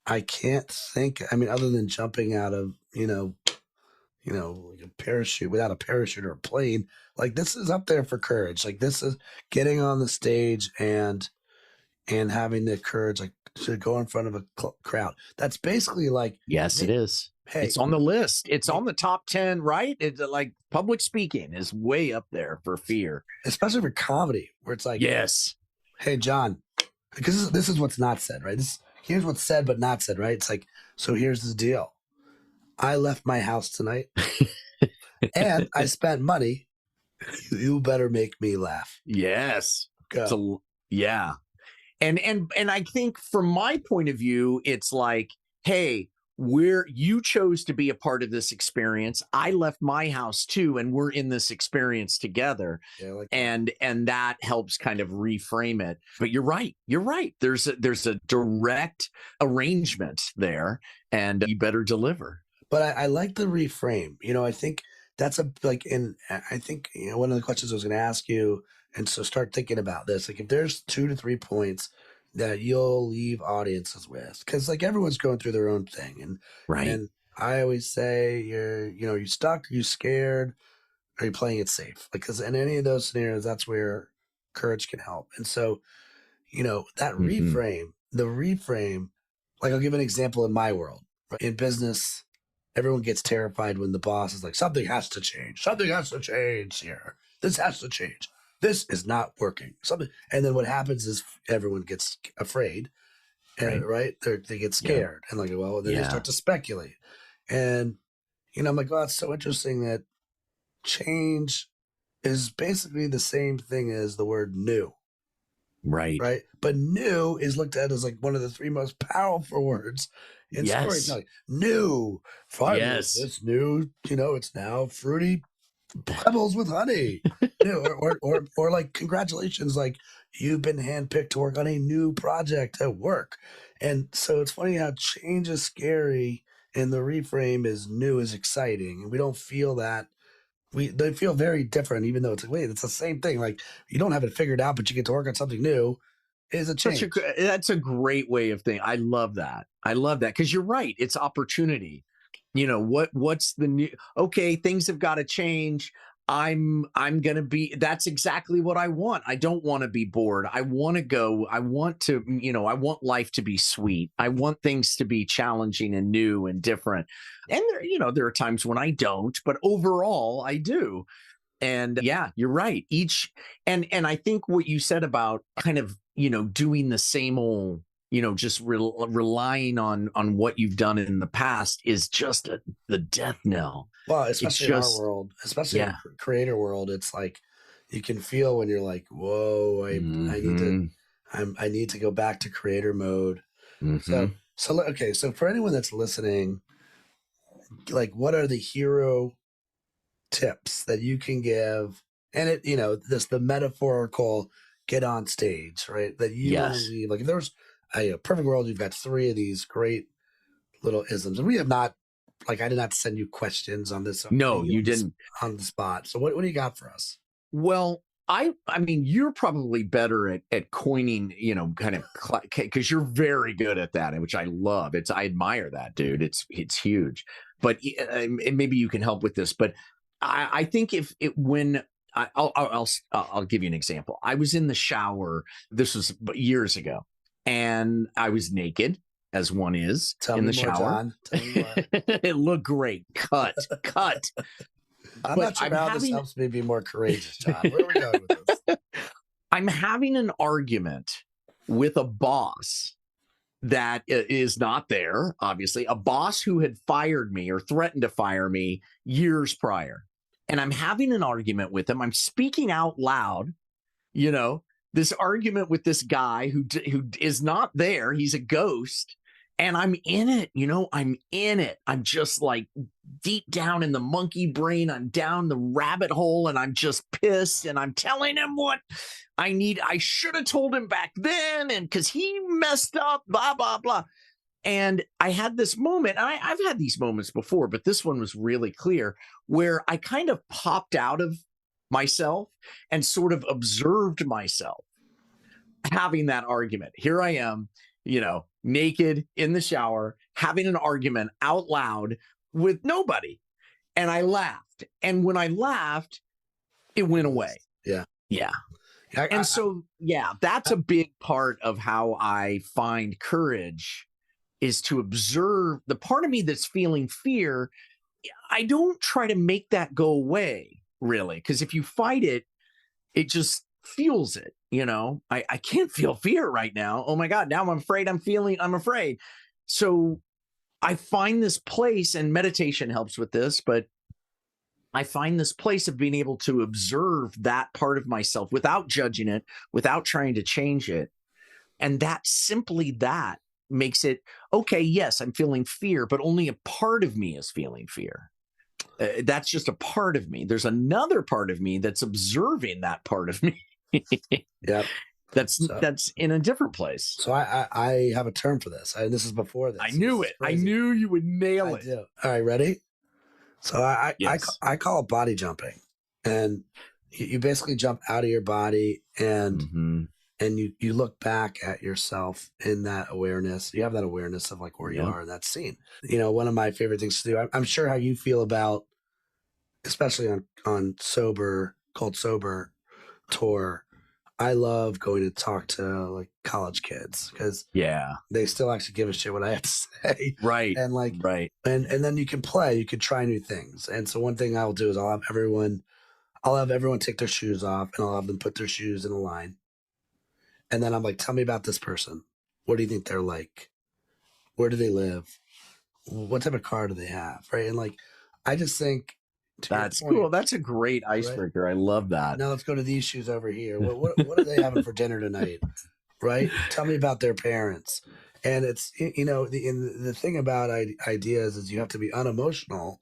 I can't think, other than jumping out of, like a parachute, without a parachute or a plane, like this is up there for courage. Like this is getting on the stage and having the courage, like to go in front of a crowd. That's basically like, yes, it is. Hey, it's on the list. It's on the top 10, right? It's like public speaking is way up there for fear, especially for comedy, where it's like, yes, hey, John, because this is what's not said, right? Here's what's said but not said, right? It's like, so here's the deal. I left my house tonight and I spent money. You better make me laugh. Yes. Go. Yeah. And I think from my point of view, it's like, hey, you chose to be a part of this experience. I left my house too, and we're in this experience together. Yeah, like and that helps kind of reframe it. But you're right. There's a direct arrangement there, and you better deliver. But I like the reframe. I think that's I think one of the questions I was going to ask you, And so start thinking about this. Like if there's 2 to 3 points that you'll leave audiences with, because like everyone's going through their own thing. And I always say you stuck, are you scared, are you playing it safe? Because in any of those scenarios, that's where courage can help. And so, that the reframe, like I'll give an example in my world. In business, everyone gets terrified when the boss is like, something has to change. Something has to change here. This has to change. This is not working. And then what happens is everyone gets afraid, and they get scared, and like, well, then they start to speculate. And I'm like, oh, it's so interesting that change is basically the same thing as the word new. Right. But new is looked at as like one of the 3 most powerful words in storytelling. New. Finally, this new, it's now fruity pebbles with honey. or like, congratulations, like you've been handpicked to work on a new project at work. And so it's funny how change is scary and the reframe is new is exciting. And we don't feel that. They feel very different, even though it's like, wait, it's the same thing. Like you don't have it figured out, but you get to work on something new. Is a change. That's a great way of thinking. I love that because you're right. It's opportunity. What's the new? Okay, things have got to change. I'm gonna be. That's exactly what I want. I don't want to be bored. I want to go. I want to. I want life to be sweet. I want things to be challenging and new and different. And there are times when I don't, but overall I do. And yeah, you're right. And I think what you said about kind of doing the same old, just relying on what you've done in the past is just the death knell. Well, especially in our world, especially in the creator world, it's like you can feel when you're like, whoa, I need to go back to creator mode. So for anyone that's listening, like, what are the hero tips that you can give? And the metaphorical get on stage, right? That you want to leave. Like if there was a perfect world, you've got 3 of these great little isms, and we have not. Like I did not send you questions on this. No, you didn't on the spot. So what do you got for us? Well, I mean, you're probably better at coining, kind of because you're very good at that, which I love. I admire that, dude. It's huge. But maybe you can help with this. But I think I'll give you an example. I was in the shower. This was years ago, and I was naked, as one is in the shower. John. Tell me more. It looked great. Cut. I'm not sure how this helps me be more courageous, John. Where are we going with this? I'm having an argument with a boss that is not there, obviously, a boss who had fired me or threatened to fire me years prior. And I'm having an argument with him. I'm speaking out loud, this argument with this guy who is not there. He's a ghost. And I'm in it, I'm in it. I'm just like deep down in the monkey brain. I'm down the rabbit hole and I'm just pissed. And I'm telling him what I need. I should have told him back then. And because he messed up, blah, blah, blah. And I had this moment, and I've had these moments before, but this one was really clear, where I kind of popped out of myself and sort of observed myself having that argument. Here I am, naked in the shower, having an argument out loud with nobody. And I laughed. And when I laughed, it went away. Yeah. Yeah. That's a big part of how I find courage, is to observe the part of me that's feeling fear. I don't try to make that go away, really, because if you fight it, it just fuels it. I can't feel fear right now. Oh my God, now I'm afraid. I'm afraid. So I find this place, and meditation helps with this, but I find this place of being able to observe that part of myself without judging it, without trying to change it. And that makes it okay. Yes, I'm feeling fear, but only a part of me is feeling fear. That's just a part of me. There's another part of me that's observing that part of me. Yep. That's in a different place. So I have a term for this. This is before this. I knew it. I knew you would nail it. Do. All right, ready? So I call it body jumping, and you basically jump out of your body and Mm-hmm. and you look back at yourself in that awareness. You have that awareness of like where you Yep. are in that scene. You know, one of my favorite things to do. I'm sure how you feel about, especially on cold sober tour. I love going to talk to like college kids because Yeah. they still actually give a shit what I have to say. Right. And like, right. and then you can play, you can try new things. And so one thing I'll do is I'll have everyone take their shoes off and I'll have them put their shoes in a line. And then I'm like, tell me about this person. What do you think they're like? Where do they live? What type of car do they have? Right. And like, I just think That's your point, cool. That's a great icebreaker. I love that. now let's go to these shoes over here. What are they having for dinner tonight? Right? Tell me about their parents. And it's, you know, the thing about ideas is you have to be unemotional,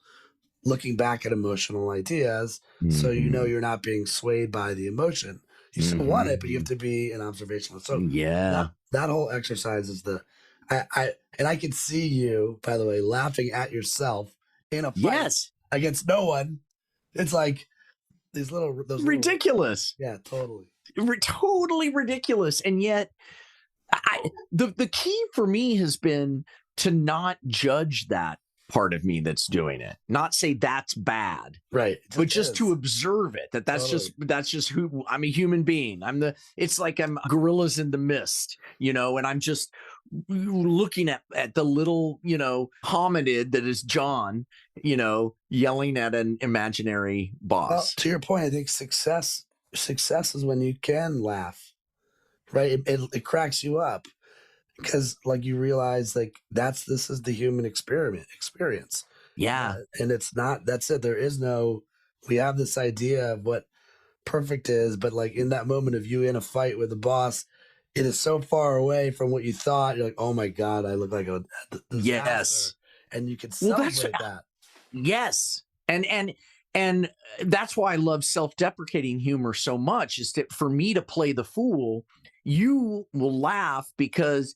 looking back at emotional ideas. So, you know, you're not being swayed by the emotion. You still want it, but you have to be an observational. So yeah, that whole exercise is and I can see you, by the way, laughing at yourself in a fight yes, against no one. It's like those ridiculous. Yeah, totally. Totally ridiculous. And yet the key for me has been to not judge that part of me that's doing it, not say that's bad, right? But just to observe it, that's just who I'm, a human being. It's like I'm gorillas in the mist, you know, and I'm just looking at the little, you know, hominid that is John, you know, yelling at an imaginary boss. Well, to your point, I think success is when you can laugh, right? It cracks you up because like you realize like this is the human experience. Yeah. And that's it. We have this idea of what perfect is, but like in that moment of you in a fight with the boss, it is so far away from what you thought. You're like, oh my God, I look like a disaster. Yes. And you can celebrate that. Yes. And that's why I love self-deprecating humor so much, is that for me to play the fool, you will laugh because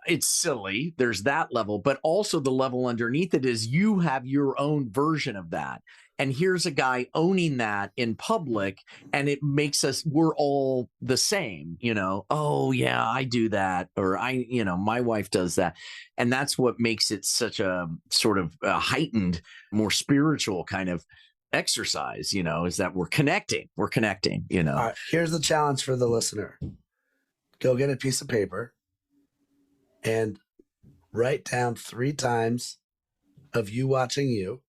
it's silly. There's that level, but also the level underneath it is you have your own version of that. And here's a guy owning that in public, and it makes we're all the same, you know, oh yeah, I do that. Or my wife does that. And that's what makes it such a sort of heightened, more spiritual kind of exercise, you know, is that we're connecting, you know. All right, here's the challenge for the listener. Go get a piece of paper and write down 3 times of you watching you.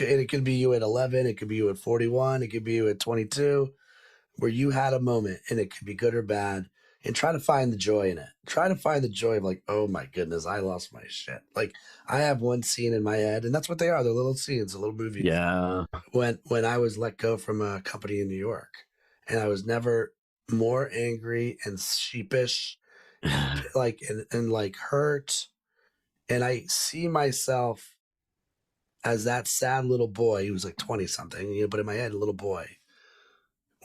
And it could be you at 11, it could be you at 41, it could be you at 22, where you had a moment, and it could be good or bad, and try to find the joy in it. Try to find the joy of like, oh my goodness, I lost my shit. Like I have one scene in my head, and that's what they are. They're little scenes, a little movie. Yeah. When I was let go from a company in New York, and I was never more angry and sheepish, like and like hurt. And I see myself as that sad little boy. He was like 20 something, you know, but in my head, a little boy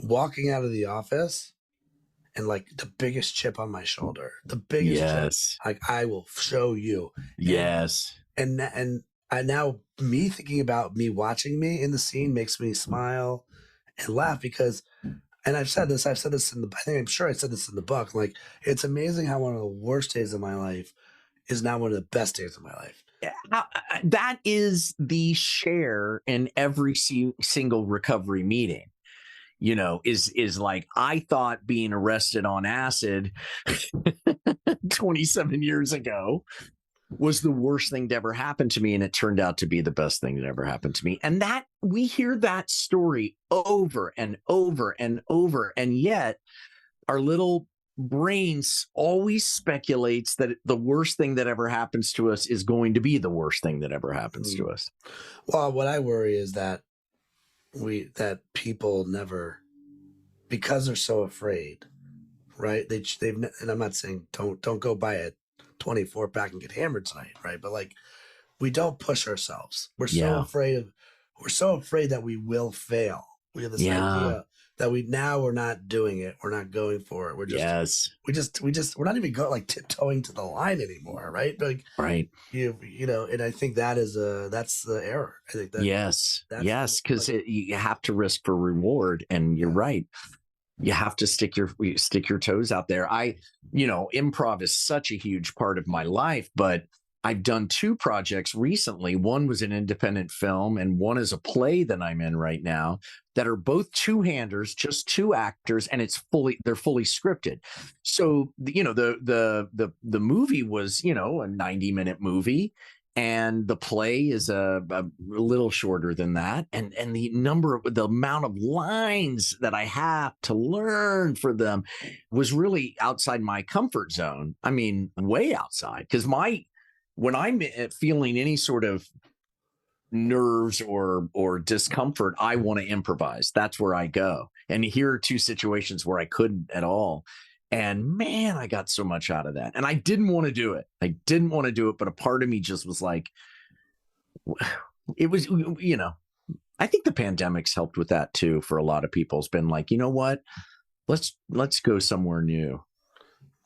walking out of the office and like the biggest chip on my shoulder, the biggest chip, like I will show you. Yes. And I now, me thinking about me watching me in the scene makes me smile and laugh because, and I've said this I'm sure I said this in the book. Like, it's amazing how one of the worst days of my life is now one of the best days of my life. That is the share in every single recovery meeting, you know, is like, I thought being arrested on acid 27 years ago was the worst thing to ever happen to me. And it turned out to be the best thing that ever happened to me. And that we hear that story over and over and over. And yet our little brains always speculates that the worst thing that ever happens to us is going to be the worst thing that ever happens to us. Well, what I worry is that people never, because they're so afraid, right? And I'm not saying don't go buy a 24 pack and get hammered tonight, right? But like, we don't push ourselves. We're so afraid that we will fail. We have this Yeah. idea that we're not doing it. We're not going for it. We're just, we're not even going tiptoeing to the line anymore. Right. Like, right. And I think that's the error. I think that, Yes. that's Because you have to risk for reward. And you're right. You have to stick your toes out there. Improv is such a huge part of my life, but I've done 2 projects recently. One was an independent film and one is a play that I'm in right now that are both 2-handers, just 2 actors, and they're fully scripted. So, the movie was, a 90-minute movie. And the play is a little shorter than that. And the amount of lines that I have to learn for them was really outside my comfort zone. I mean, way outside. Because when I'm feeling any sort of nerves or discomfort, I want to improvise. That's where I go. And here are 2 situations where I couldn't at all. And man, I got so much out of that. And I didn't want to do it. But a part of me just was like, it was, I think the pandemic's helped with that too. For a lot of people, it's been like, you know what? Let's go somewhere new.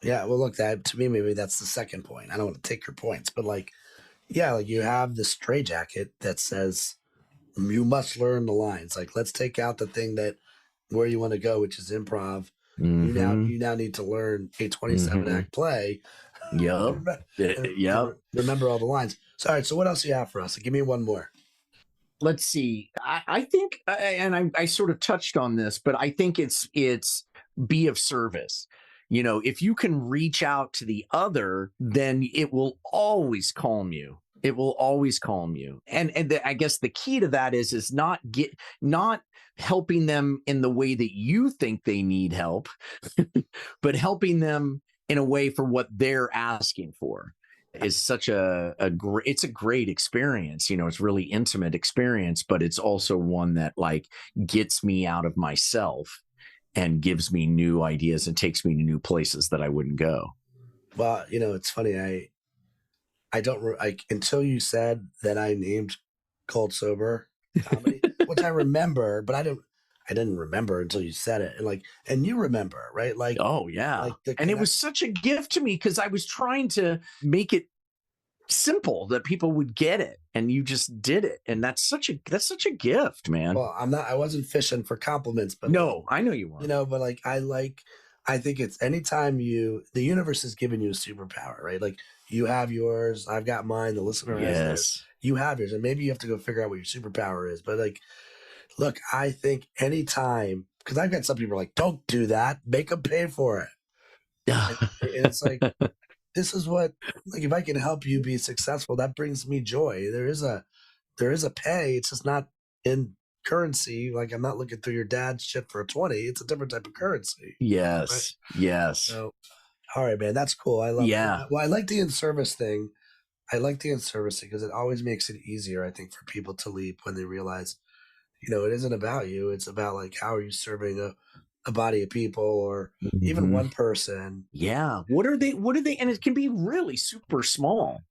Yeah. Well, look, that to me, maybe that's the second point. I don't want to take your points, but you have this straitjacket that says you must learn the lines. Like, let's take out the thing that where you want to go, which is improv. Mm-hmm. You now need to learn a 27-act play. Yep. Remember all the lines. So, all right. So what else do you have for us? Give me one more. Let's see. I think, and I sort of touched on this, but I think it's be of service. If you can reach out to the other, then it will always calm you. It will always calm you. And I guess the key to that is not helping them in the way that you think they need help, but helping them in a way for what they're asking for is such it's a great experience. It's really intimate experience, but it's also one that gets me out of myself and gives me new ideas and takes me to new places that I wouldn't go. Well, it's funny. I don't until you said that I named Cold Sober Comedy, which I remember, but I didn't remember until you said it. And you remember, right? Oh yeah. And it was such a gift to me because I was trying to make it simple that people would get it, and you just did it. And that's such a gift, man. Well, I wasn't fishing for compliments, but no, I know you weren't. But I think it's anytime the universe has given you a superpower, right? You have yours, I've got mine, the listener has theirs. You have yours, and maybe you have to go figure out what your superpower is. But look, I think anytime, because I've got some people don't do that, make them pay for it. And it's this is what, if I can help you be successful, that brings me joy. There is a pay. It's just not in currency. I'm not looking through your dad's shit for a 20. It's a different type of currency. Yes. Right? Yes. So, all right, man, that's cool. I love it. Well, I like the in-service thing. Because it always makes it easier, I think, for people to leave when they realize, it isn't about you. It's about how are you serving a body of people or even one person. Yeah. What are they? And it can be really super small.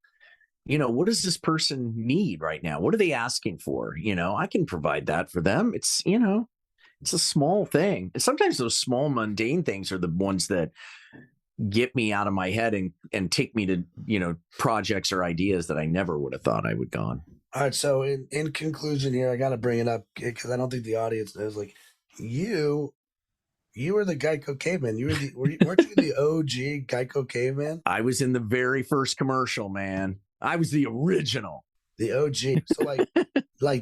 What does this person need right now? What are they asking for? I can provide that for them. It's, it's a small thing. And sometimes those small mundane things are the ones that get me out of my head and take me to, projects or ideas that I never would have thought I would go on. All right. So in conclusion here, I got to bring it up because I don't think the audience knows, you were the Geico Cavemen. Weren't you the OG Geico Caveman? I was in the very first commercial, man. I was the original. The OG. So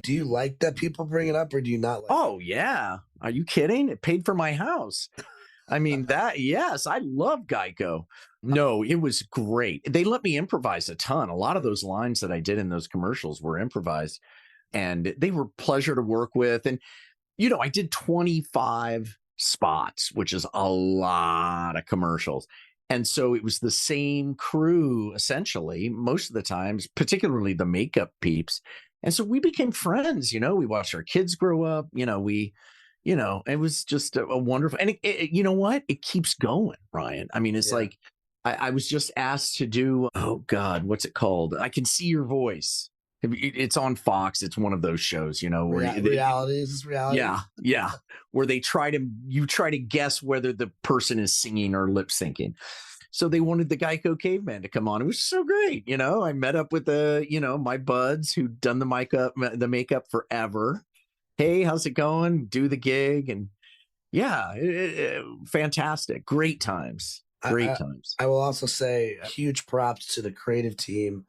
do you like that people bring it up or do you not like it? Oh, yeah. Are you kidding? It paid for my house. I mean, yes, I love Geico. No, it was great. They let me improvise a ton. A lot of those lines that I did in those commercials were improvised and they were pleasure to work with. And, I did 25 spots, which is a lot of commercials. And so it was the same crew, essentially, most of the times, particularly the makeup peeps. And so we became friends, we watched our kids grow up, it was just a wonderful, and you know what? It keeps going, Ryan. I mean, it's I was just asked to do, oh God, what's it called? I Can See Your Voice. It's on Fox. It's one of those shows, you know, where reality is this reality. Yeah, where you try to guess whether the person is singing or lip syncing. So they wanted the Geico Cavemen to come on. It was so great, you know. I met up with my buds who'd done the makeup forever. Hey, how's it going? Do the gig, and fantastic, great times. I will also say huge props to the creative team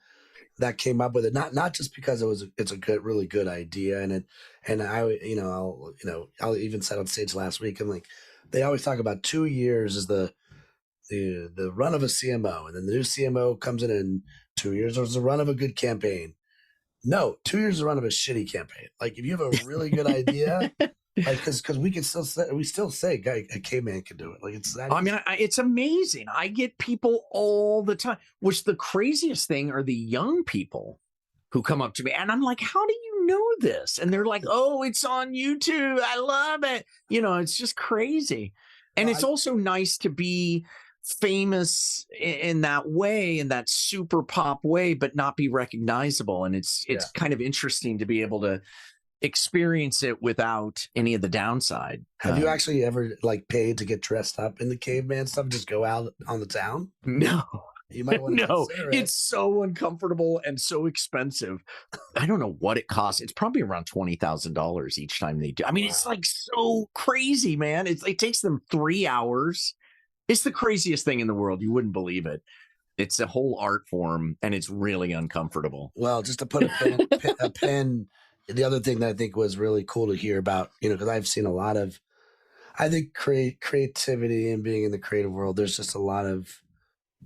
that came up with it. Not just because it's a really good idea, and I'll even said on stage last week, and like they always talk about 2 years is the run of a CMO, and then the new CMO comes in 2 years, or it's the run of a good campaign. No, 2 years is the run of a shitty campaign. Like if you have a really good idea. Like, because we still say a caveman can do it. Like it's that. I mean, it's amazing. I get people all the time. Which the craziest thing are the young people who come up to me, and I'm like, "How do you know this?" And they're like, "Oh, it's on YouTube. I love it." You know, it's just crazy. And it's also nice to be famous in that way, in that super pop way, but not be recognizable. And it's kind of interesting to be able to experience it without any of the downside. Have you actually ever like paid to get dressed up in the caveman stuff? Just go out on the town? No. You might want to consider it. It's so uncomfortable and so expensive. I don't know what it costs. It's probably around $20,000 each time they do. I mean, It's like so crazy, man. It takes them 3 hours. It's the craziest thing in the world. You wouldn't believe it. It's a whole art form, and it's really uncomfortable. Well, just to put a pen. The other thing that I think was really cool to hear about, because I've seen a lot of, I think creativity and being in the creative world, there's just a lot of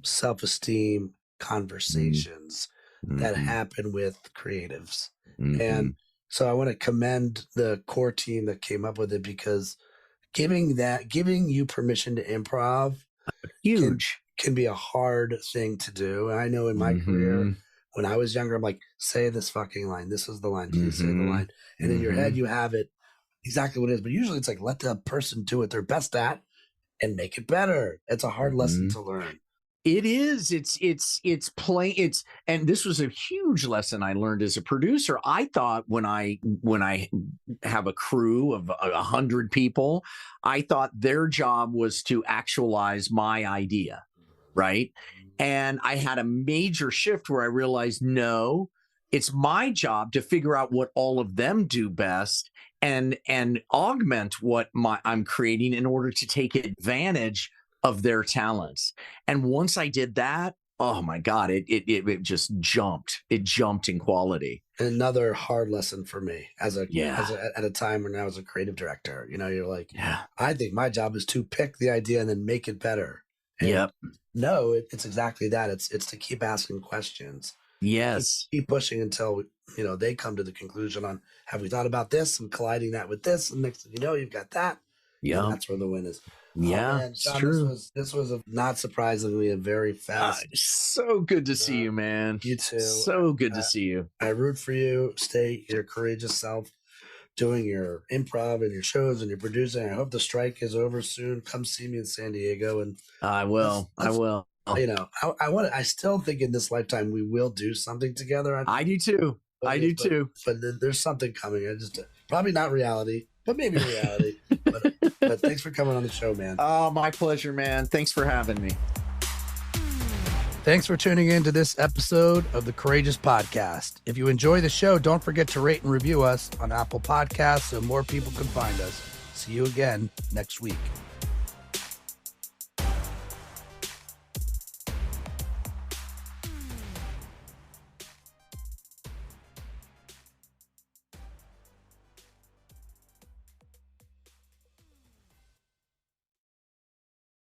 self-esteem conversations that happen with creatives. And so I want to commend the core team that came up with it, because giving you permission to improv can be a hard thing to do. And I know in my career, when I was younger, I'm like, say this fucking line. This is the line. Please say the line. And in your head, you have it exactly what it is. But usually it's like, let the person do what they're best at and make it better. It's a hard lesson to learn. It is. It's plain. And this was a huge lesson I learned as a producer. I thought when I have a crew of 100 people, I thought their job was to actualize my idea, right? And I had a major shift where I realized, no, it's my job to figure out what all of them do best and augment what I'm creating in order to take advantage of their talents. And once I did that, oh my God, it just jumped. It jumped in quality. Another hard lesson for me at a time when I was a creative director. You're like, I think my job is to pick the idea and then make it better. And no, it's exactly that. It's to keep asking questions. Yes. Keep pushing until, they come to the conclusion on, have we thought about this, and colliding that with this. And next thing you know, you've got that. Yeah. That's where the win is. Yeah, man, John, true. This was not surprisingly a very fast. So good to see you, man. You too. So good to see you. I root for you. Stay your courageous self, doing your improv and your shows and your producing. I hope the strike is over soon. Come see me in San Diego, and I will. I will. I still think in this lifetime we will do something together. I do too. But there's something coming. Probably not reality, but maybe reality. but thanks for coming on the show, man. Oh, my pleasure, man. Thanks for having me. Thanks for tuning in to this episode of the Courageous Podcast. If you enjoy the show, don't forget to rate and review us on Apple Podcasts so more people can find us. See you again next week.